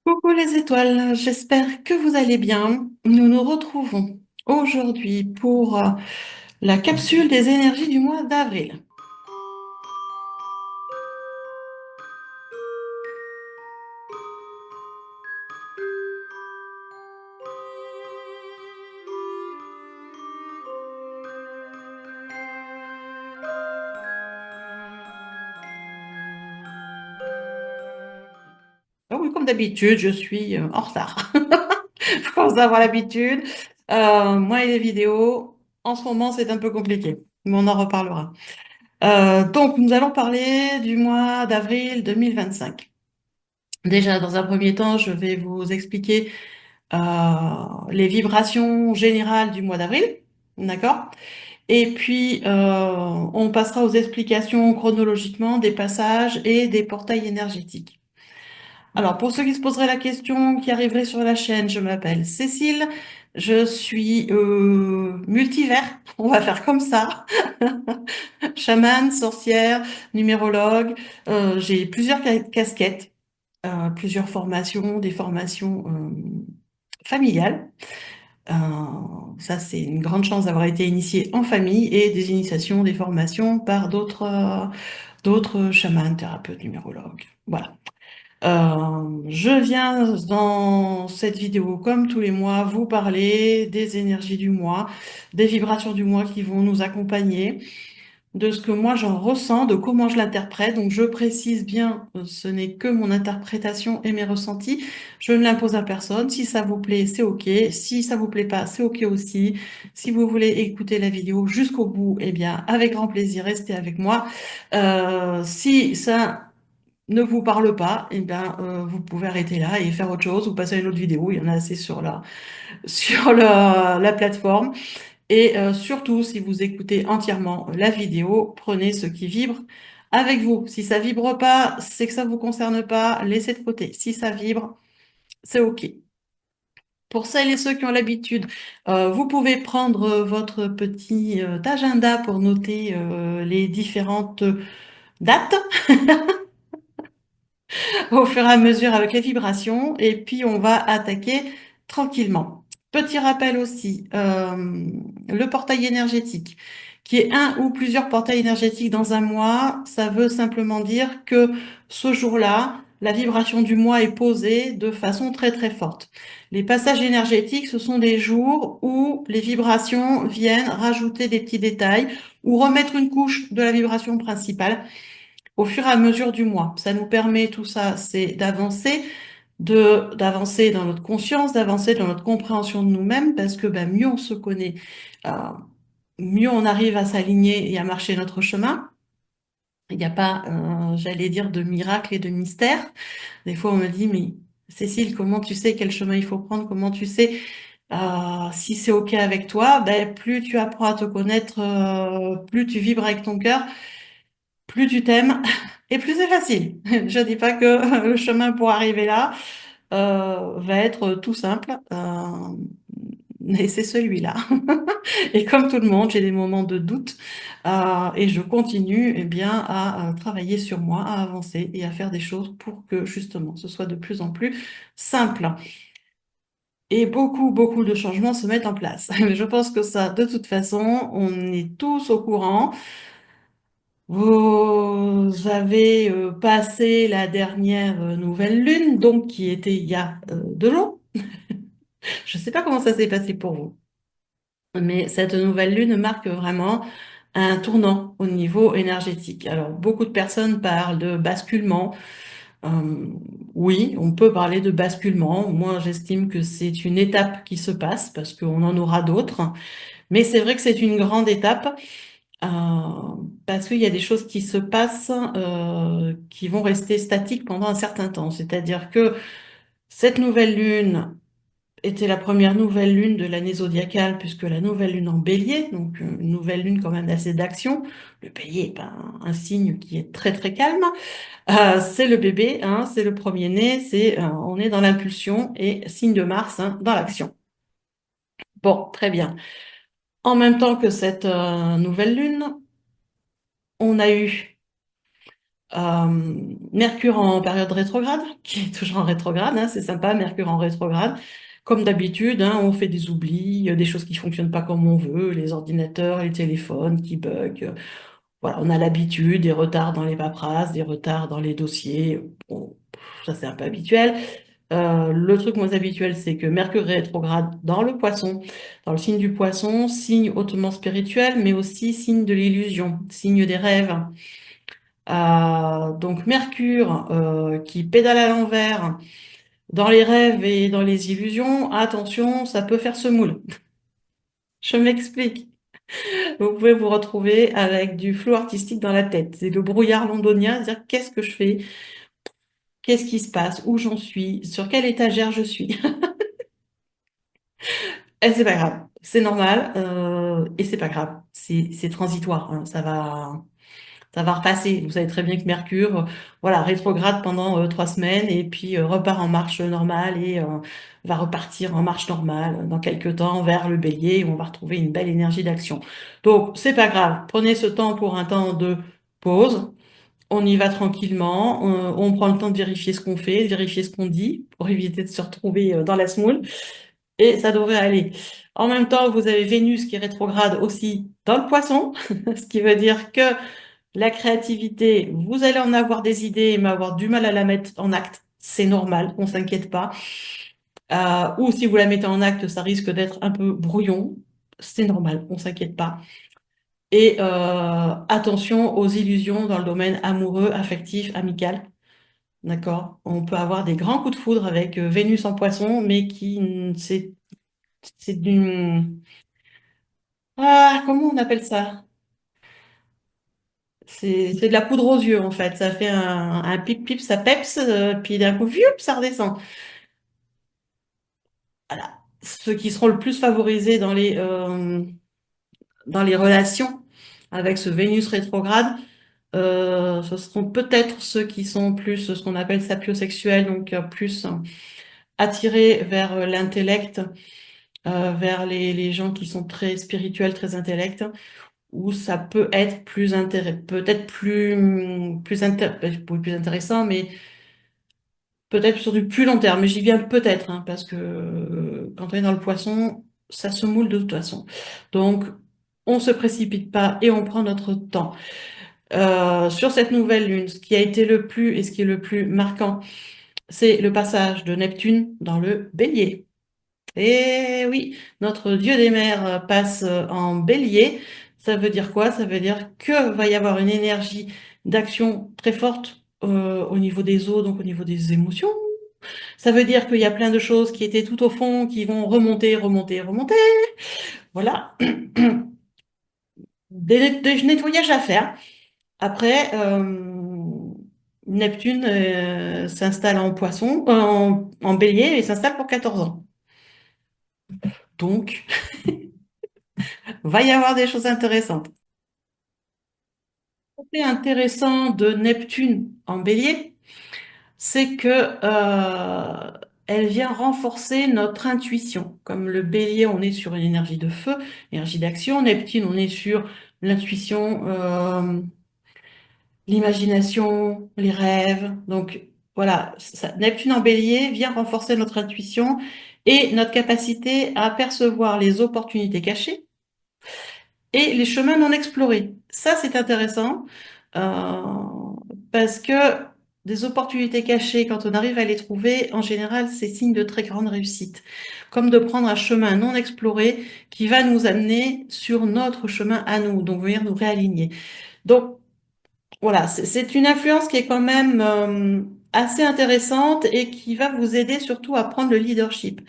Coucou les étoiles, j'espère que vous allez bien. Nous nous retrouvons aujourd'hui pour la capsule des énergies du mois d'avril. Ah oui, comme d'habitude, je suis en retard. Je commence à avoir l'habitude. Moi et les vidéos, en ce moment, c'est un peu compliqué, mais on en reparlera. Donc, nous allons parler du mois d'avril 2025. Déjà, dans un premier temps, je vais vous expliquer euh, les vibrations générales du mois d'avril. D'accord? Et puis, on passera aux explications chronologiquement des passages et des portails énergétiques. Alors, pour ceux qui se poseraient la question, qui arriveraient sur la chaîne, je m'appelle Cécile, je suis multivers, on va faire comme ça, chamane, sorcière, numérologue, j'ai plusieurs casquettes, plusieurs formations, des formations familiales. Euh, Ça, c'est une grande chance d'avoir été initiée en famille et des initiations, des formations par d'autres chamans, thérapeutes, numérologues. Voilà. Je viens dans cette vidéo, comme tous les mois, vous parler des énergies du mois, des vibrations du mois qui vont nous accompagner, de ce que moi j'en ressens, de comment je l'interprète. Donc je précise bien, ce n'est que mon interprétation et mes ressentis. Je ne l'impose à personne. Si ça vous plaît, c'est OK. Si ça vous plaît pas, c'est OK aussi. Si vous voulez écouter la vidéo jusqu'au bout, eh bien, avec grand plaisir, restez avec moi. Si ça ne vous parle pas, eh bien, vous pouvez arrêter là et faire autre chose ou passer à une autre vidéo. Il y en a assez sur la plateforme. Et surtout, si vous écoutez entièrement la vidéo, prenez ce qui vibre avec vous. Si ça vibre pas, c'est que ça vous concerne pas, laissez de côté. Si ça vibre, c'est OK. Pour celles et ceux qui ont l'habitude, vous pouvez prendre votre petit agenda pour noter les différentes dates au fur et à mesure avec les vibrations, et puis on va attaquer tranquillement. Petit rappel aussi, le portail énergétique, qui est un ou plusieurs portails énergétiques dans un mois, ça veut simplement dire que ce jour-là, la vibration du mois est posée de façon très très forte. Les passages énergétiques, ce sont des jours où les vibrations viennent rajouter des petits détails ou remettre une couche de la vibration principale au fur et à mesure du mois. Ça nous permet, tout ça, c'est d'avancer dans notre conscience, d'avancer dans notre compréhension de nous-mêmes, parce que ben, mieux on se connaît, euh, mieux on arrive à s'aligner et à marcher notre chemin. Il n'y a pas, j'allais dire, de miracle et de mystère. Des fois, on me dit, mais Cécile, comment tu sais quel chemin il faut prendre? Comment tu sais si c'est OK avec toi? Ben, plus tu apprends à te connaître, plus tu vibres avec ton cœur, plus tu t'aimes et plus c'est facile. Je dis pas que le chemin pour arriver là va être tout simple, mais c'est celui-là. Et comme tout le monde, j'ai des moments de doute et je continue eh bien à travailler sur moi, à avancer et à faire des choses pour que justement ce soit de plus en plus simple. Et beaucoup de changements se mettent en place. Je pense que ça, de toute façon, on est tous au courant. Vous avez passé la dernière nouvelle lune, donc qui était il y a 2 jours. Je ne sais pas comment ça s'est passé pour vous, mais cette nouvelle lune marque vraiment un tournant au niveau énergétique. Alors, beaucoup de personnes parlent de basculement. Euh, oui, on peut parler de basculement. Moi, j'estime que c'est une étape qui se passe parce qu'on en aura d'autres. Mais c'est vrai que c'est une grande étape. Euh, Parce qu'il y a des choses qui se passent qui vont rester statiques pendant un certain temps. C'est-à-dire que cette nouvelle lune était la première nouvelle lune de l'année zodiacale, puisque la nouvelle lune en bélier, donc une nouvelle lune quand même assez d'action. Le bélier est pas un signe qui est très très calme. C'est le bébé, hein, c'est le premier-né, on est dans l'impulsion et signe de Mars, hein, dans l'action. Bon, très bien. En même temps que cette nouvelle lune, on a eu Euh, Mercure en période rétrograde, qui est toujours en rétrograde, hein, c'est sympa, Mercure en rétrograde. Comme d'habitude, hein, on fait des oublis, des choses qui fonctionnent pas comme on veut, les ordinateurs, les téléphones qui bug. Voilà, on a l'habitude, des retards dans les paperasses, des retards dans les dossiers. Bon, ça c'est un peu habituel. Le truc moins habituel, c'est que Mercure rétrograde dans le poisson, dans le signe du poisson, signe hautement spirituel, mais aussi signe de l'illusion, signe des rêves. Donc Mercure qui pédale à l'envers dans les rêves et dans les illusions, attention, ça peut faire semoule. Je m'explique. Vous pouvez vous retrouver avec du flou artistique dans la tête. C'est le brouillard londonien, dire qu'est-ce que je fais, qu'est-ce qui se passe, où j'en suis, sur quelle étagère je suis. Et c'est pas grave, c'est normal et c'est pas grave, c'est transitoire, hein, ça va repasser. Vous savez très bien que Mercure, voilà, rétrograde pendant 3 semaines et puis repart en marche normale et va repartir en marche normale dans quelques temps vers le Bélier où on va retrouver une belle énergie d'action. Donc, c'est pas grave. Prenez ce temps pour un temps de pause. On y va tranquillement. On prend le temps de vérifier ce qu'on fait, de vérifier ce qu'on dit pour éviter de se retrouver dans la semoule et ça devrait aller. En même temps, vous avez Vénus qui est rétrograde aussi dans le Poisson, ce qui veut dire que la créativité, vous allez en avoir des idées, mais avoir du mal à la mettre en acte. C'est normal, on s'inquiète pas. Ou si vous la mettez en acte, ça risque d'être un peu brouillon. C'est normal, on s'inquiète pas. Et attention aux illusions dans le domaine amoureux, affectif, amical. D'accord? On peut avoir des grands coups de foudre avec Vénus en Poisson, mais c'est d'une comment on appelle ça? C'est de la poudre aux yeux, en fait. Ça fait un pip-pip, ça peps, puis d'un coup, viup, ça redescend. Voilà. Ceux qui seront le plus favorisés dans les relations avec ce Vénus rétrograde, ce seront peut-être ceux qui sont plus ce qu'on appelle sapiosexuels, donc plus attirés vers l'intellect, vers les gens qui sont très spirituels, très intellects, où ça peut être peut-être plus intéressant, mais peut-être sur du plus long terme. Mais j'y viens peut-être, hein, parce que quand on est dans le poisson, ça se moule de toute façon. Donc, on se précipite pas et on prend notre temps. Sur cette nouvelle lune, ce qui a été le plus et ce qui est le plus marquant, c'est le passage de Neptune dans le Bélier. Et oui, notre dieu des mers passe en bélier. Ça veut dire quoi? Ça veut dire que va y avoir une énergie d'action très forte au niveau des eaux, donc au niveau des émotions. Ça veut dire qu'il y a plein de choses qui étaient tout au fond, qui vont remonter, remonter, remonter. Voilà. Des nettoyages à faire. Après, Neptune s'installe en poisson, en bélier et s'installe pour 14 ans. Donc, va y avoir des choses intéressantes. Ce qui est intéressant de Neptune en bélier, c'est que elle vient renforcer notre intuition. Comme le bélier, on est sur une énergie de feu, énergie d'action. Neptune, on est sur l'intuition, l'imagination, les rêves. Donc voilà, Neptune en bélier vient renforcer notre intuition et notre capacité à percevoir les opportunités cachées et les chemins non explorés. Ça, c'est intéressant euh, parce que des opportunités cachées, quand on arrive à les trouver, en général, c'est signe de très grande réussite. Comme de prendre un chemin non exploré qui va nous amener sur notre chemin à nous, donc venir nous réaligner. Donc, voilà, c'est une influence qui est quand même assez intéressante et qui va vous aider surtout à prendre le leadership,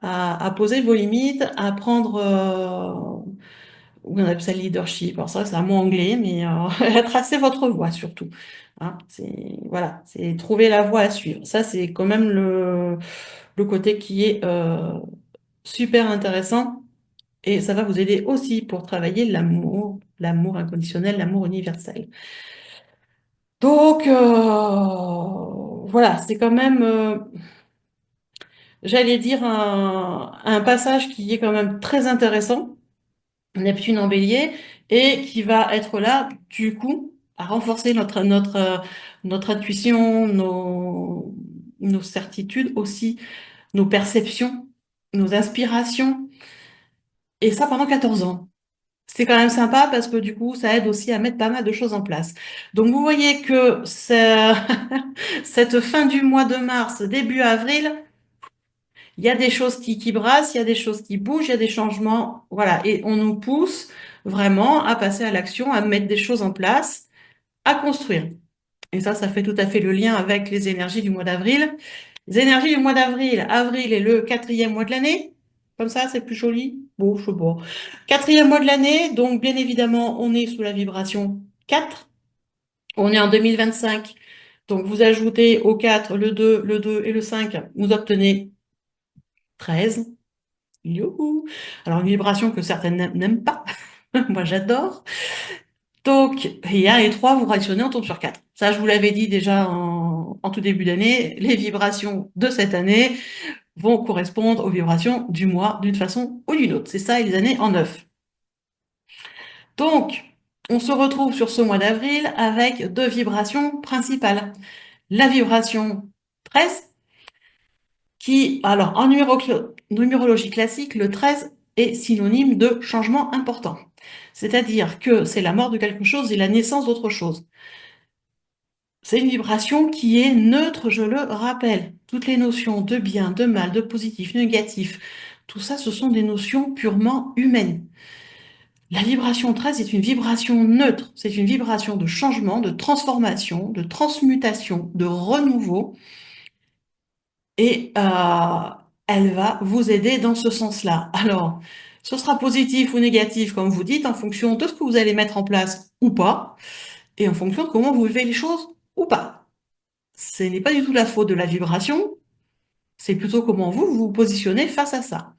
à poser vos limites, à prendre oui, on appelle ça le leadership. Alors, c'est vrai que c'est un mot anglais, mais tracer votre voie surtout. Hein, voilà, c'est trouver la voie à suivre. Ça, c'est quand même le côté qui est super intéressant et ça va vous aider aussi pour travailler l'amour inconditionnel, l'amour universel. Donc, voilà, c'est quand même, j'allais dire, un passage qui est quand même très intéressant. Neptune en bélier, et qui va être là, du coup. à renforcer notre intuition, nos certitudes aussi, nos perceptions, nos inspirations, et ça pendant 14 ans. C'est quand même sympa parce que du coup, ça aide aussi à mettre pas mal de choses en place. Donc, vous voyez que cette fin du mois de mars, début avril, il y a des choses qui brassent, il y a des choses qui bougent, il y a des changements. Voilà. Et on nous pousse vraiment à passer à l'action, à mettre des choses en place, à construire. Et ça fait tout à fait le lien avec les énergies du mois d'avril. Les énergies du mois d'avril, avril est le quatrième mois de l'année. Comme ça, c'est plus joli. Bon, je sais pas. Quatrième mois de l'année, donc bien évidemment, on est sous la vibration 4. On est en 2025. Donc vous ajoutez au 4 le 2 et le 5, vous obtenez 13. Youhou! Alors une vibration que certaines n'aiment pas. Moi, j'adore. Donc, il y a les 3, vous fractionnez, on tombe sur 4. Ça, je vous l'avais dit déjà en tout début d'année, les vibrations de cette année vont correspondre aux vibrations du mois d'une façon ou d'une autre. C'est ça, et les années en 9. Donc, on se retrouve sur ce mois d'avril avec 2 vibrations principales. La vibration 13, qui, alors en numérologie classique, le 13 est synonyme de changement important. C'est-à-dire que c'est la mort de quelque chose et la naissance d'autre chose. C'est une vibration qui est neutre, je le rappelle. Toutes les notions de bien, de mal, de positif, négatif, tout ça, ce sont des notions purement humaines. La vibration 13 est une vibration neutre, c'est une vibration de changement, de transformation, de transmutation, de renouveau, et elle va vous aider dans ce sens-là. Alors, ce sera positif ou négatif, comme vous dites, en fonction de ce que vous allez mettre en place ou pas, et en fonction de comment vous vivez les choses ou pas. Ce n'est pas du tout la faute de la vibration, c'est plutôt comment vous vous positionnez face à ça.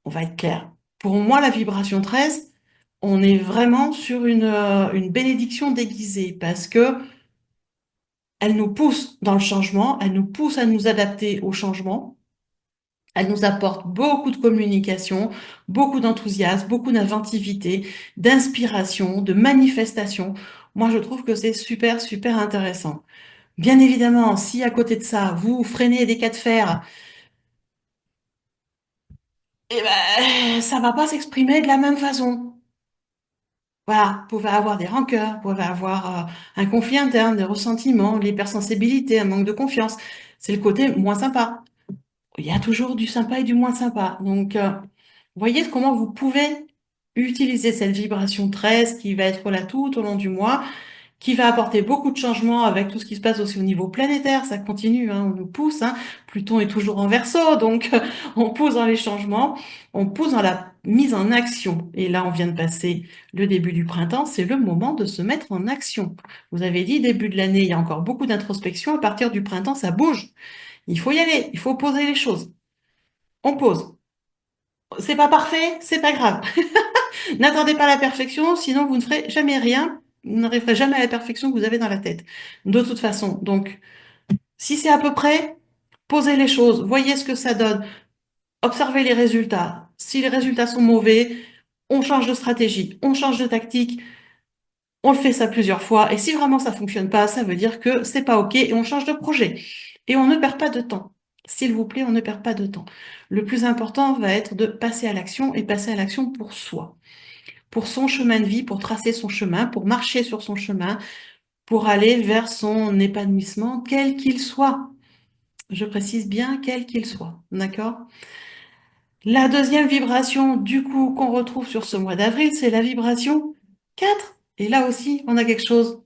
On va être clair. Pour moi, la vibration 13, on est vraiment sur une bénédiction déguisée parce que elle nous pousse dans le changement, elle nous pousse à nous adapter au changement, elle nous apporte beaucoup de communication, beaucoup d'enthousiasme, beaucoup d'inventivité, d'inspiration, de manifestation. Moi, je trouve que c'est super, super intéressant. Bien évidemment, si à côté de ça, vous freinez des cas de fer, eh ben, ça va pas s'exprimer de la même façon. Voilà, vous pouvez avoir des rancœurs, vous pouvez avoir un conflit interne, des ressentiments, l'hypersensibilité, un manque de confiance. C'est le côté moins sympa. Il y a toujours du sympa et du moins sympa. Donc, voyez comment vous pouvez utiliser cette vibration 13 qui va être là tout au long du mois, qui va apporter beaucoup de changements avec tout ce qui se passe aussi au niveau planétaire. Ça continue, hein, on nous pousse, hein. Pluton est toujours en Verseau, donc on pousse dans les changements, on pousse dans la mise en action. Et là, on vient de passer le début du printemps, c'est le moment de se mettre en action. Vous avez dit, début de l'année, il y a encore beaucoup d'introspection. À partir du printemps, ça bouge. Il faut y aller, il faut poser les choses. On pose. C'est pas parfait, c'est pas grave. N'attendez pas la perfection, sinon vous ne ferez jamais rien, vous n'arriverez jamais à la perfection que vous avez dans la tête. De toute façon. Donc, si c'est à peu près, posez les choses, voyez ce que ça donne, observez les résultats. Si les résultats sont mauvais, on change de stratégie, on change de tactique, on le fait ça plusieurs fois. Et si vraiment ça fonctionne pas, ça veut dire que c'est pas OK et on change de projet. Et on ne perd pas de temps. S'il vous plaît, on ne perd pas de temps. Le plus important va être de passer à l'action et passer à l'action pour soi, pour son chemin de vie, pour tracer son chemin, pour marcher sur son chemin, pour aller vers son épanouissement, quel qu'il soit. Je précise bien quel qu'il soit. D'accord? La deuxième vibration, du coup, qu'on retrouve sur ce mois d'avril, c'est la vibration 4. Et là aussi, on a quelque chose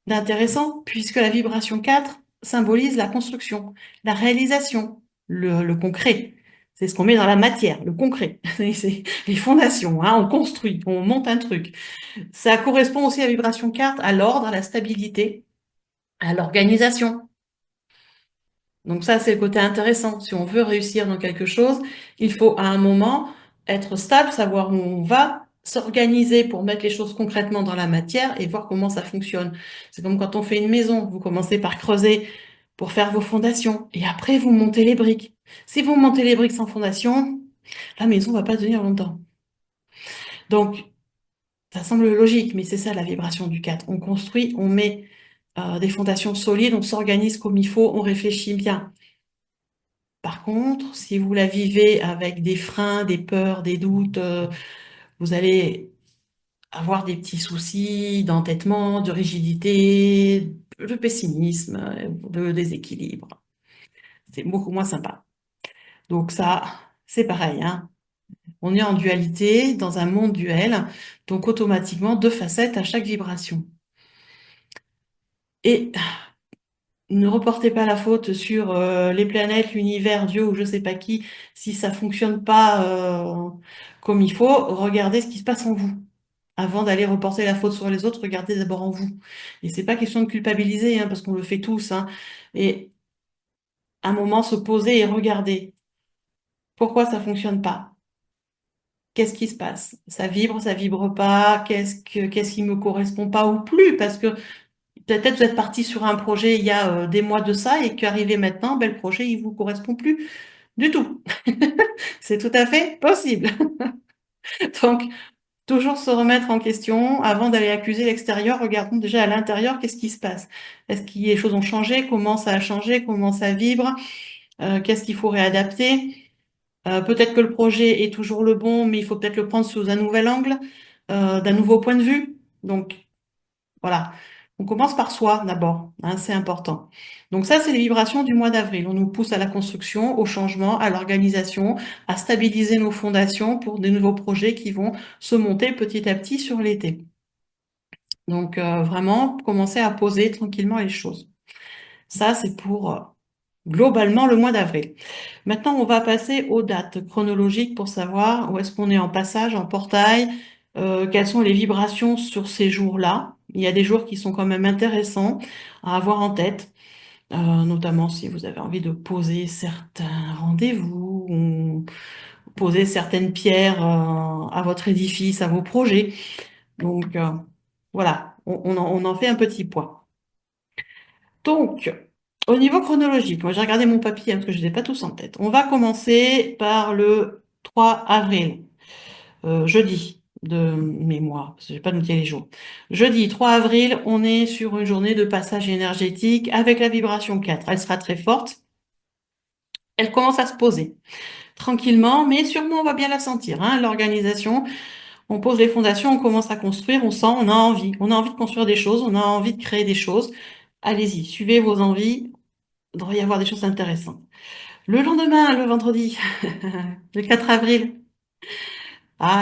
d'intéressant, puisque la vibration 4 symbolise la construction, la réalisation, le concret. C'est ce qu'on met dans la matière, le concret. C'est les fondations, hein, on construit, on monte un truc. Ça correspond aussi à la vibration 4, à l'ordre, à la stabilité, à l'organisation. Donc ça, c'est le côté intéressant. Si on veut réussir dans quelque chose, il faut à un moment être stable, savoir où on va, s'organiser pour mettre les choses concrètement dans la matière et voir comment ça fonctionne. C'est comme quand on fait une maison, vous commencez par creuser pour faire vos fondations et après vous montez les briques. Si vous montez les briques sans fondation, la maison va pas tenir longtemps. Donc, Ça semble logique, mais c'est ça la vibration du 4. On construit, on met des fondations solides, on s'organise comme il faut, on réfléchit bien. Par contre, si vous la vivez avec des freins, des peurs, des doutes, vous allez avoir des petits soucis d'entêtement, de rigidité, de pessimisme, de déséquilibre. C'est beaucoup moins sympa. Donc ça, c'est pareil, hein. On est en dualité, dans un monde duel, donc automatiquement deux facettes à chaque vibration. Et ne reportez pas la faute sur les planètes, l'univers, Dieu ou je sais pas qui. Si ça fonctionne pas comme il faut, regardez ce qui se passe en vous. Avant d'aller reporter la faute sur les autres, regardez d'abord en vous. Et c'est pas question de culpabiliser, hein, parce qu'on le fait tous, hein. Et un moment, se poser et regarder. Pourquoi ça fonctionne pas? Qu'est-ce qui se passe? Ça vibre pas? Qu'est-ce qui me correspond pas ou plus? Parce que peut-être vous êtes parti sur un projet il y a des mois de ça et qu'arrivé maintenant, ben, le projet il vous correspond plus du tout. C'est tout à fait possible. Donc, toujours se remettre en question avant d'aller accuser l'extérieur. Regardons déjà à l'intérieur qu'est-ce qui se passe. Est-ce que les choses ont changé? Comment ça a changé? Comment ça vibre? Qu'est-ce qu'il faut réadapter? Peut-être que le projet est toujours le bon, mais il faut peut-être le prendre sous un nouvel angle, d'un nouveau point de vue. Donc, voilà. On commence par soi d'abord, hein, c'est important. Donc ça, c'est les vibrations du mois d'avril. On nous pousse à la construction, au changement, à l'organisation, à stabiliser nos fondations pour des nouveaux projets qui vont se monter petit à petit sur l'été. Donc vraiment, commencer à poser tranquillement les choses. Ça, c'est pour globalement le mois d'avril. Maintenant, on va passer aux dates chronologiques pour savoir où est-ce qu'on est en passage, en portail, quelles sont les vibrations sur ces jours-là. Il y a des jours qui sont quand même intéressants à avoir en tête, notamment si vous avez envie de poser certains rendez-vous, ou poser certaines pierres à votre édifice, à vos projets. Donc, voilà, on en fait un petit point. Donc, au niveau chronologique, moi j'ai regardé mon papier hein, parce que je ne les ai pas tous en tête. On va commencer par le 3 avril, jeudi de mémoire, parce que je n'ai pas noté les jours. Jeudi 3 avril, on est sur une journée de passage énergétique avec la vibration 4. Elle sera très forte. Elle commence à se poser tranquillement, mais sûrement on va bien la sentir, hein, l'organisation. On pose les fondations, on commence à construire, on sent, on a envie. On a envie de construire des choses, on a envie de créer des choses. Allez-y, suivez vos envies. Il devrait y avoir des choses intéressantes. Le lendemain, le vendredi, le 4 avril,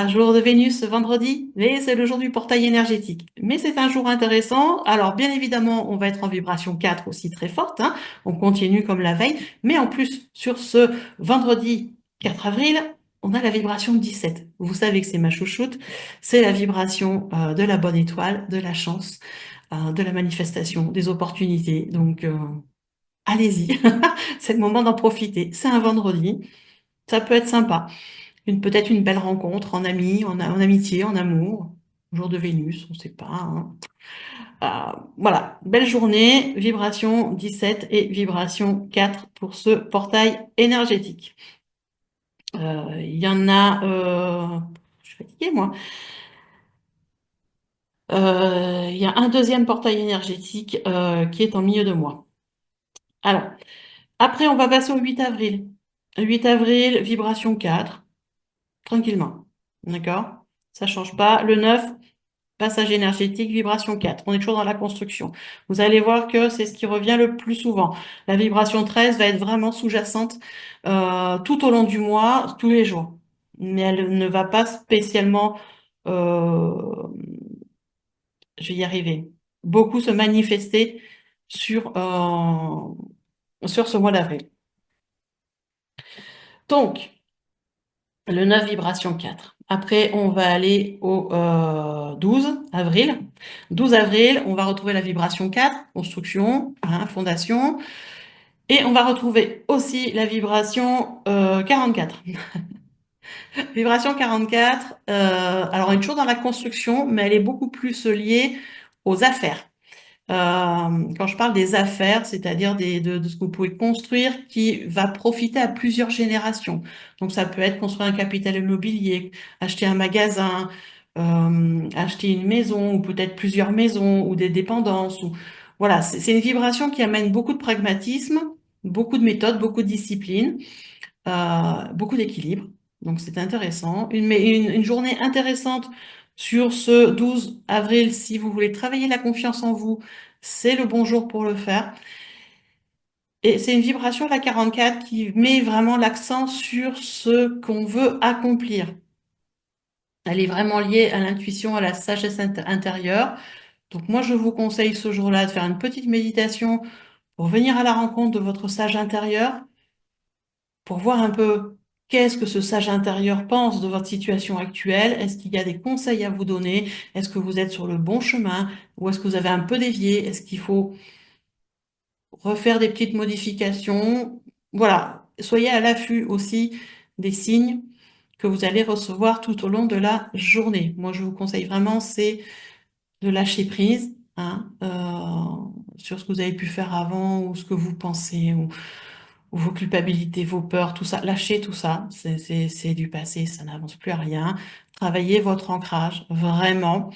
jour de Vénus, vendredi, mais c'est le jour du portail énergétique. Mais c'est un jour intéressant. Alors, bien évidemment, on va être en vibration 4 aussi très forte, hein. On continue comme la veille. Mais en plus, sur ce vendredi 4 avril, on a la vibration 17. Vous savez que c'est ma chouchoute. C'est la vibration de la bonne étoile, de la chance, de la manifestation, des opportunités. Donc, allez-y. C'est le moment d'en profiter. C'est un vendredi. Ça peut être sympa. Peut-être une belle rencontre en amis, en amitié, en amour. Jour de Vénus, on ne sait pas, hein. Voilà, belle journée, vibration 17 et vibration 4 pour ce portail énergétique. Il y en a, je suis fatiguée moi. Il y a un deuxième portail énergétique qui est en milieu de mois. Alors, après, on va passer au 8 avril. 8 avril, vibration 4. Tranquillement. D'accord? Ça change pas. Le 9, passage énergétique, vibration 4. On est toujours dans la construction. Vous allez voir que c'est ce qui revient le plus souvent. La vibration 13 va être vraiment sous-jacente tout au long du mois, tous les jours. Mais elle ne va pas spécialement, euh, je vais y arriver, beaucoup se manifester sur ce mois d'avril. Donc, le 9, vibration 4. Après, on va aller au 12 avril. 12 avril, on va retrouver la vibration 4, construction, hein, fondation. Et on va retrouver aussi la vibration 44. Vibration 44, alors on est toujours dans la construction, mais elle est beaucoup plus liée aux affaires. Quand je parle des affaires, c'est-à-dire de ce que vous pouvez construire qui va profiter à plusieurs générations. Donc ça peut être construire un capital immobilier, acheter un magasin, acheter une maison ou peut-être plusieurs maisons ou des dépendances. Ou... Voilà, c'est une vibration qui amène beaucoup de pragmatisme, beaucoup de méthodes, beaucoup de discipline, beaucoup d'équilibre. Donc c'est intéressant. Une journée intéressante sur ce 12 avril, si vous voulez travailler la confiance en vous, c'est le bon jour pour le faire. Et c'est une vibration, la 44, qui met vraiment l'accent sur ce qu'on veut accomplir. Elle est vraiment liée à l'intuition, à la sagesse intérieure. Donc moi, je vous conseille ce jour-là de faire une petite méditation pour venir à la rencontre de votre sage intérieur, pour voir un peu qu'est-ce que ce sage intérieur pense de votre situation actuelle. Est-ce qu'il y a des conseils à vous donner? Est-ce que vous êtes sur le bon chemin? Ou est-ce que vous avez un peu dévié? Est-ce qu'il faut refaire des petites modifications? Voilà, soyez à l'affût aussi des signes que vous allez recevoir tout au long de la journée. Moi, je vous conseille vraiment, c'est de lâcher prise, hein, sur ce que vous avez pu faire avant ou ce que vous pensez ou vos culpabilités, vos peurs, tout ça. Lâchez tout ça, c'est du passé, ça n'avance plus à rien. Travaillez votre ancrage, vraiment.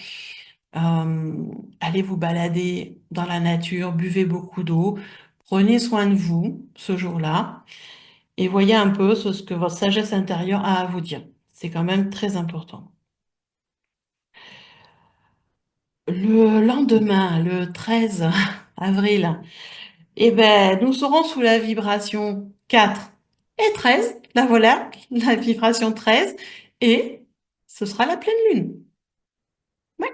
Euh, Allez vous balader dans la nature, buvez beaucoup d'eau, prenez soin de vous ce jour-là et voyez un peu ce que votre sagesse intérieure a à vous dire. C'est quand même très important. Le lendemain, le 13 avril, eh ben, nous serons sous la vibration 4 et 13. La voilà, la vibration 13. Et ce sera la pleine lune. Oui,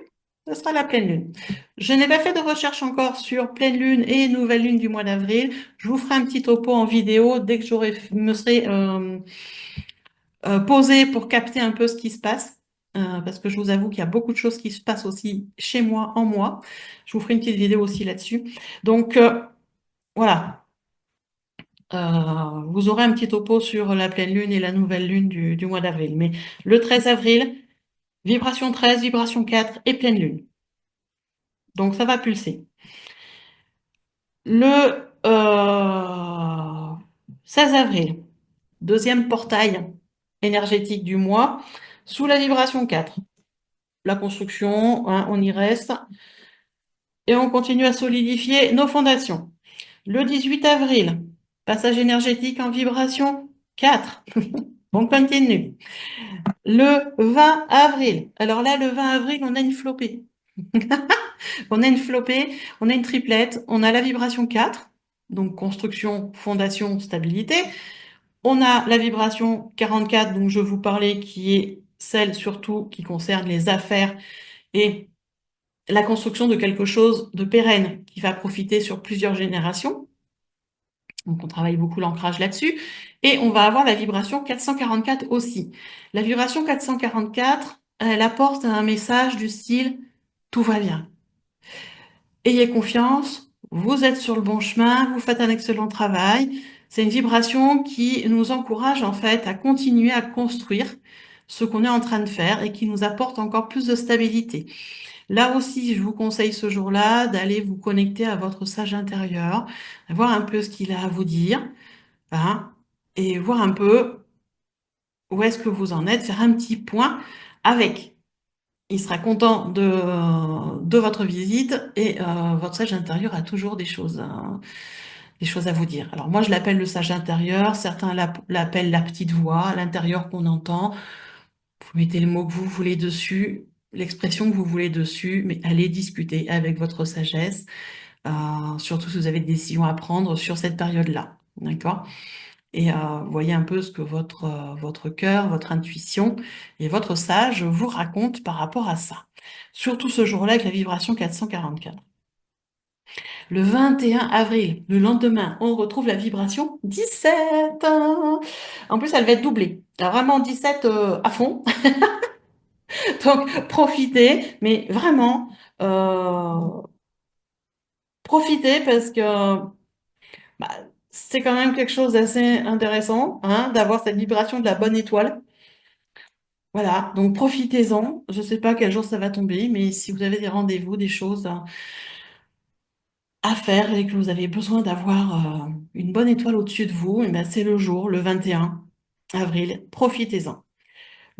ce sera la pleine lune. Je n'ai pas fait de recherche encore sur pleine lune et nouvelle lune du mois d'avril. Je vous ferai un petit topo en vidéo dès que me serai posée pour capter un peu ce qui se passe. Parce que je vous avoue qu'il y a beaucoup de choses qui se passent aussi chez moi, en moi. Je vous ferai une petite vidéo aussi là-dessus. Donc, voilà. Vous aurez un petit topo sur la pleine lune et la nouvelle lune du mois d'avril. Mais le 13 avril, vibration 13, vibration 4 et pleine lune. Donc ça va pulser. Le 16 avril, deuxième portail énergétique du mois, sous la vibration 4. La construction, hein, on y reste. Et on continue à solidifier nos fondations. Le 18 avril, passage énergétique en vibration 4. On continue. Le 20 avril. Alors là, le 20 avril, on a une flopée. On a une flopée, on a une triplette, on a la vibration 4, donc construction, fondation, stabilité. On a la vibration 44, dont je vous parlais, qui est celle surtout qui concerne les affaires et la construction de quelque chose de pérenne qui va profiter sur plusieurs générations. Donc on travaille beaucoup l'ancrage là-dessus. Et on va avoir la vibration 444 aussi. La vibration 444, elle apporte un message du style tout va bien. Ayez confiance, vous êtes sur le bon chemin, vous faites un excellent travail. C'est une vibration qui nous encourage en fait à continuer à construire ce qu'on est en train de faire et qui nous apporte encore plus de stabilité. Là aussi, je vous conseille ce jour-là d'aller vous connecter à votre sage intérieur, voir un peu ce qu'il a à vous dire, hein, et voir un peu où est-ce que vous en êtes, faire un petit point avec. Il sera content de votre visite et votre sage intérieur a toujours des choses à vous dire. Alors moi, je l'appelle le sage intérieur, certains l'appellent la petite voix à l'intérieur qu'on entend. Vous mettez le mot que vous voulez dessus, l'expression que vous voulez dessus, mais allez discuter avec votre sagesse, surtout si vous avez des décisions à prendre sur cette période-là. D'accord? Et voyez un peu ce que votre cœur, votre intuition et votre sage vous racontent par rapport à ça. Surtout ce jour-là avec la vibration 444. Le 21 avril, le lendemain, on retrouve la vibration 17. En plus, elle va être doublée. Alors vraiment 17 à fond. Donc profitez, mais vraiment profitez parce que bah, c'est quand même quelque chose d'assez intéressant, hein, d'avoir cette vibration de la bonne étoile. Voilà, donc profitez-en. Je ne sais pas quel jour ça va tomber, mais si vous avez des rendez-vous, des choses à faire et que vous avez besoin d'avoir une bonne étoile au-dessus de vous, eh ben, c'est le jour, le 21 avril. Profitez-en.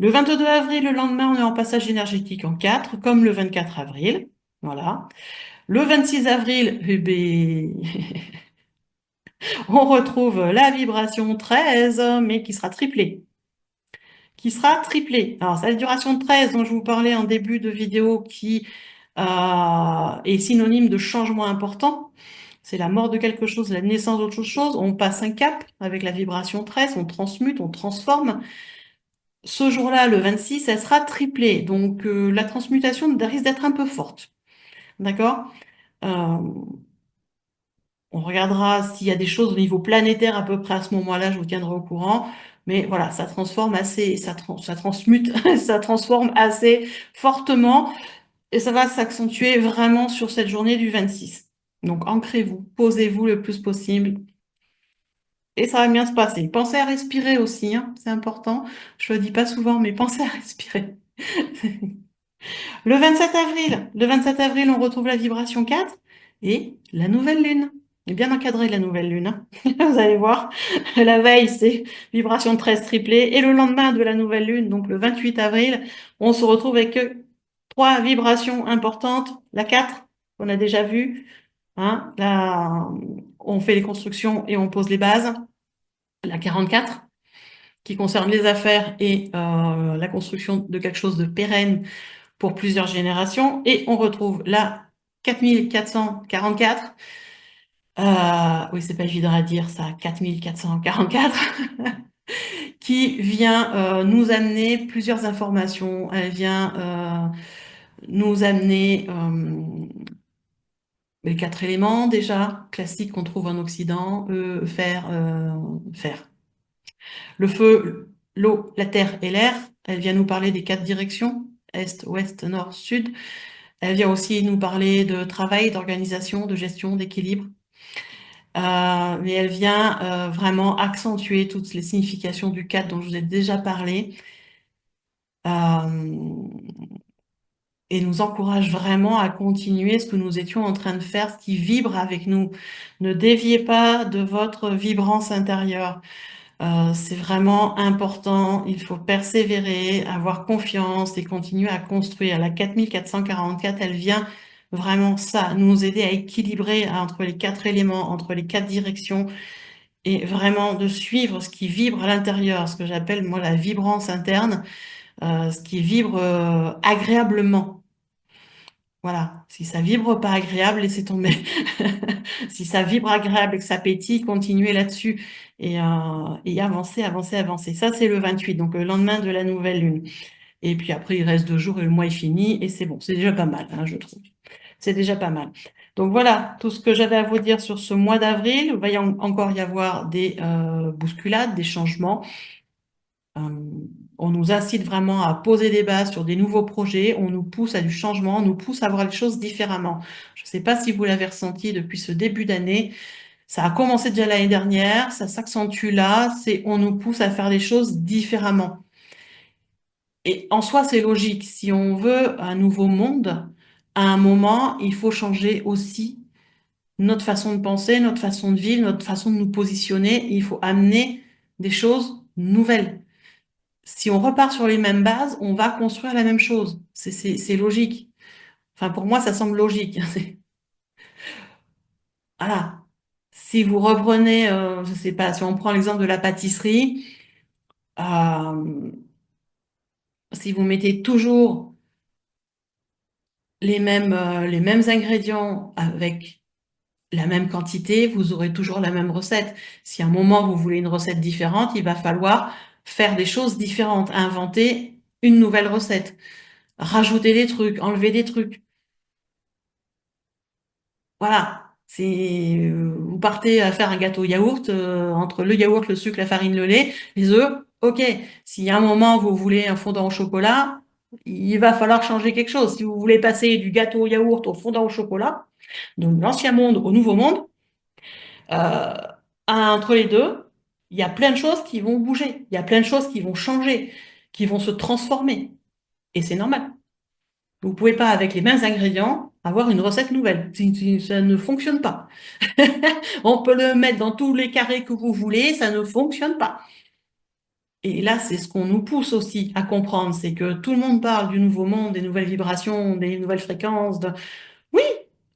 Le 22 avril, le lendemain, on est en passage énergétique en 4, comme le 24 avril. Voilà. Le 26 avril, eh ben, on retrouve la vibration 13, mais qui sera triplée. Qui sera triplée. Alors, c'est la duration 13 dont je vous parlais en début de vidéo qui est synonyme de changement important. C'est la mort de quelque chose, la naissance d'autre chose. On passe un cap avec la vibration 13, on transmute, on transforme. Ce jour-là, le 26, elle sera triplée. Donc, la transmutation risque d'être un peu forte. D'accord? Euh, on regardera s'il y a des choses au niveau planétaire à peu près à ce moment-là, je vous tiendrai au courant. Mais voilà, ça transforme assez, ça transmute, ça transforme assez fortement et ça va s'accentuer vraiment sur cette journée du 26. Donc ancrez-vous, posez-vous le plus possible et ça va bien se passer. Pensez à respirer aussi, hein, c'est important. Je le dis pas souvent, mais pensez à respirer. Le 27 avril, on retrouve la vibration 4 et la nouvelle lune. Elle est bien encadrée, la nouvelle lune, hein. Vous allez voir, la veille, c'est vibration 13 triplée. Et le lendemain de la nouvelle lune, donc le 28 avril, on se retrouve avec trois vibrations importantes. La 4, qu'on a déjà vue, hein, là, on fait les constructions et on pose les bases. La 44, qui concerne les affaires et la construction de quelque chose de pérenne pour plusieurs générations. Et on retrouve la 4444. Oui, c'est pas évident à dire ça, 4444, qui vient nous amener plusieurs informations. Elle vient nous amener les quatre éléments déjà classiques qu'on trouve en Occident, fer. Le feu, l'eau, la terre et l'air. Elle vient nous parler des quatre directions, est, ouest, nord, sud. Elle vient aussi nous parler de travail, d'organisation, de gestion, d'équilibre. Mais elle vient vraiment accentuer toutes les significations du 4 dont je vous ai déjà parlé et nous encourage vraiment à continuer ce que nous étions en train de faire, ce qui vibre avec nous. Ne déviez pas de votre vibrance intérieure. C'est vraiment important, il faut persévérer, avoir confiance et continuer à construire. La 4444, elle vient vraiment ça, nous aider à équilibrer entre les quatre éléments, entre les quatre directions et vraiment de suivre ce qui vibre à l'intérieur, ce que j'appelle moi la vibrance interne, ce qui vibre agréablement. Voilà, si ça vibre pas agréable, laissez tomber. Si ça vibre agréable et que ça pétille, continuez là-dessus et avancez, avancez, avancez. Ça, c'est le 28, donc le lendemain de la nouvelle lune. Et puis après, il reste 2 jours et le mois est fini et c'est bon. C'est déjà pas mal, hein, je trouve. C'est déjà pas mal. Donc voilà, tout ce que j'avais à vous dire sur ce mois d'avril. Il va encore y avoir des bousculades, des changements. Euh, on nous incite vraiment à poser des bases sur des nouveaux projets, on nous pousse à du changement, on nous pousse à voir les choses différemment. Je ne sais pas si vous l'avez ressenti depuis ce début d'année, ça a commencé déjà l'année dernière, ça s'accentue là, on nous pousse à faire les choses différemment. Et en soi, c'est logique. Si on veut un nouveau monde, à un moment, il faut changer aussi notre façon de penser, notre façon de vivre, notre façon de nous positionner. Il faut amener des choses nouvelles. Si on repart sur les mêmes bases, on va construire la même chose. C'est logique. Enfin, pour moi, ça semble logique. Voilà. Si vous reprenez, je sais pas, si on prend l'exemple de la pâtisserie, euh, si vous mettez toujours les mêmes ingrédients avec la même quantité, vous aurez toujours la même recette. Si à un moment vous voulez une recette différente, il va falloir faire des choses différentes, inventer une nouvelle recette, rajouter des trucs, enlever des trucs. Voilà, vous partez à faire un gâteau yaourt, entre le yaourt, le sucre, la farine, le lait, les œufs, ok. Si à un moment vous voulez un fondant au chocolat, il va falloir changer quelque chose. Si vous voulez passer du gâteau au yaourt au fondant au chocolat, donc l'ancien monde au nouveau monde, euh, entre les deux, il y a plein de choses qui vont bouger, il y a plein de choses qui vont changer, qui vont se transformer. Et c'est normal. Vous pouvez pas, avec les mêmes ingrédients, avoir une recette nouvelle. Ça ne fonctionne pas. On peut le mettre dans tous les carrés que vous voulez, ça ne fonctionne pas. Et là, c'est ce qu'on nous pousse aussi à comprendre, c'est que tout le monde parle du nouveau monde, des nouvelles vibrations, des nouvelles fréquences. Oui,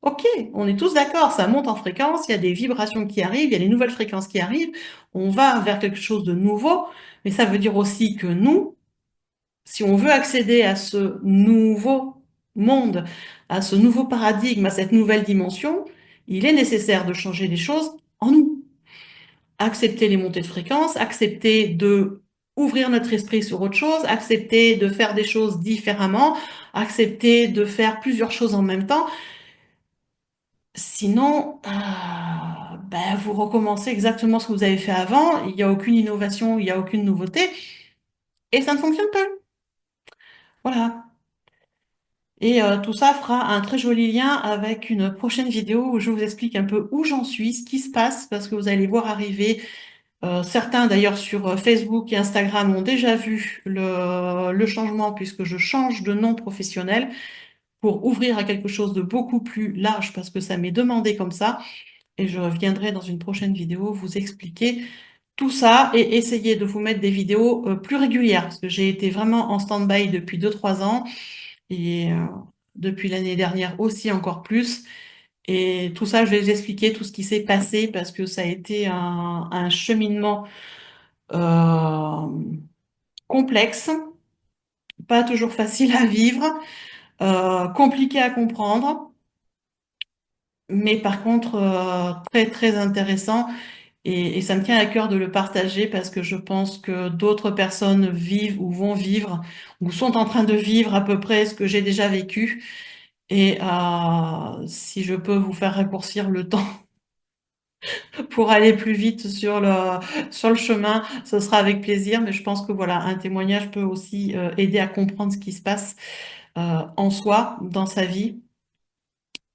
ok, on est tous d'accord, ça monte en fréquence, il y a des vibrations qui arrivent, il y a des nouvelles fréquences qui arrivent, on va vers quelque chose de nouveau, mais ça veut dire aussi que nous, si on veut accéder à ce nouveau monde, à ce nouveau paradigme, à cette nouvelle dimension, il est nécessaire de changer les choses en nous. Accepter les montées de fréquence, accepter de ouvrir notre esprit sur autre chose, accepter de faire des choses différemment, accepter de faire plusieurs choses en même temps. Sinon, ben, vous recommencez exactement ce que vous avez fait avant, il n'y a aucune innovation, il n'y a aucune nouveauté, et ça ne fonctionne pas. Voilà. Et tout ça fera un très joli lien avec une prochaine vidéo où je vous explique un peu où j'en suis, ce qui se passe, parce que vous allez voir arriver, certains d'ailleurs sur Facebook et Instagram ont déjà vu le changement puisque je change de nom professionnel pour ouvrir à quelque chose de beaucoup plus large parce que ça m'est demandé comme ça. Et je reviendrai dans une prochaine vidéo vous expliquer tout ça et essayer de vous mettre des vidéos plus régulières parce que j'ai été vraiment en stand-by depuis 2 3 ans et depuis l'année dernière aussi encore plus. Et tout ça, je vais vous expliquer tout ce qui s'est passé parce que ça a été un cheminement euh, complexe, pas toujours facile à vivre, compliqué à comprendre, mais par contre très très intéressant. Et ça me tient à cœur de le partager parce que je pense que d'autres personnes vivent ou vont vivre ou sont en train de vivre à peu près ce que j'ai déjà vécu. Et si je peux vous faire raccourcir le temps pour aller plus vite sur le chemin, ce sera avec plaisir. Mais je pense que voilà, un témoignage peut aussi aider à comprendre ce qui se passe en soi, dans sa vie.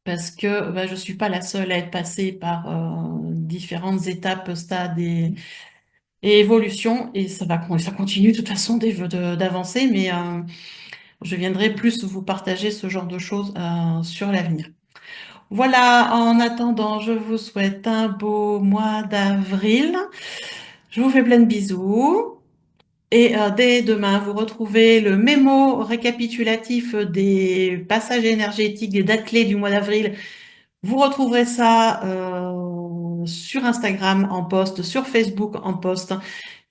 Parce que bah, je suis pas la seule à être passée par différentes étapes, stades et évolutions. Et ça continue de toute façon d'avancer. Mais je viendrai plus vous partager ce genre de choses sur l'avenir. Voilà, en attendant, je vous souhaite un beau mois d'avril. Je vous fais plein de bisous. Et dès demain, vous retrouvez le mémo récapitulatif des passages énergétiques, des dates clés du mois d'avril. Vous retrouverez ça sur Instagram en post, sur Facebook en post.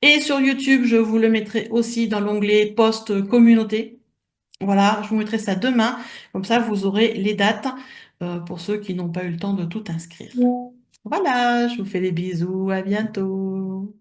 Et sur YouTube, je vous le mettrai aussi dans l'onglet post communauté. Voilà, je vous mettrai ça demain. Comme ça, vous aurez les dates pour ceux qui n'ont pas eu le temps de tout inscrire. Voilà, je vous fais des bisous, à bientôt.